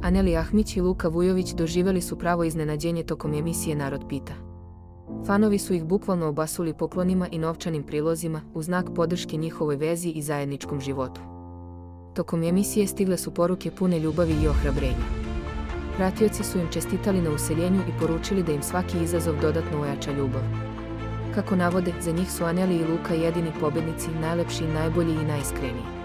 Aneli Ahmić i Luka Vujović doživjeli su pravo iznenađenje tokom emisije Narod pita. Fanovi su ih bukvalno obasuli poklonima i novčanim prilozima u znak podrške njihovoj vezi i zajedničkom životu. Tokom emisije stigle su poruke pune ljubavi i ohrabrenja. Pratioci su im čestitali na useljenju i poručili da im svaki izazov dodatno ojača ljubav. Kako navode, za njih su Aneli i Luka jedini pobjednici, najlepši, najbolji i najiskreniji.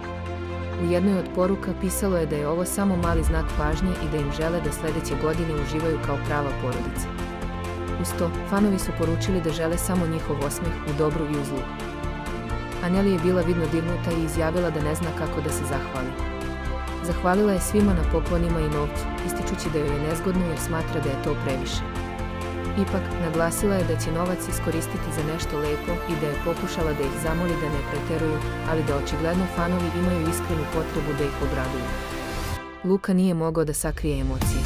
U jednoj od poruka pisalo je da je ovo samo mali znak pažnje i da im žele da sledeće godine uživaju kao prava porodica. Uz to, fanovi su poručili da žele samo njihov osmeh u dobru i u zlu. Aneli je bila vidno dirnuta i izjavila da ne zna kako da se zahvali. Zahvalila je svima na poklonima i novcu, ističući da joj je nezgodno jer smatra da je to previše. Ipak, naglasila je da će novac iskoristiti za nešto lepo i da je pokušala da ih zamoli da ne preteruju, ali da očigledno fanovi imaju iskrenu potrebu da ih obraduju. Luka nije mogao da sakrije emocije.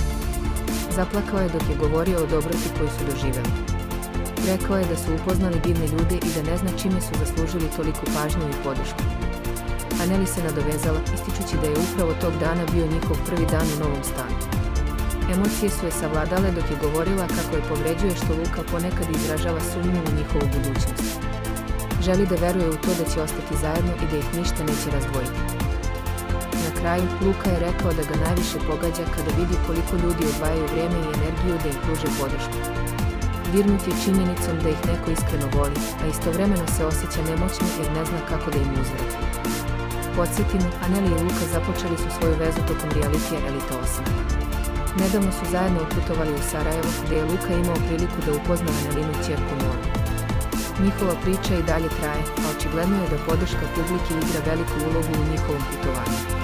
Zaplakao je dok je govorio o dobroti koju su doživeli. Rekao je da su upoznali divne ljude i da ne zna čime su zaslužili toliku pažnju i podršku. Aneli se nadovezala, ističući da je upravo tog dana bio njihov prvi dan u novom stanu. Emocije su je savladale dok je govorila kako je povređuje što Luka ponekad izražava sumnju u njihovu budućnost. Želi da veruje u to da će ostati zajedno i da ih ništa neće razdvojiti. Na kraju, Luka je rekao da ga najviše pogađa kada vidi koliko ljudi odvajaju vrijeme i energiju da im pruže podršku. Dirnut je činjenicom da ih neko iskreno voli, a istovremeno se osjeća nemoćno jer ne zna kako da im uzvrati. Podsjetimo, Aneli i Luka započeli su svoju vezu tokom realitija Elite 8. Nedavno su zajedno otputovali u Sarajevo, gdje je Luka imao priliku da upozna Anelinu ćerku Noru. Njihova priča i dalje traje, a očigledno je da podrška publike igra veliku ulogu u njihovom putovanju.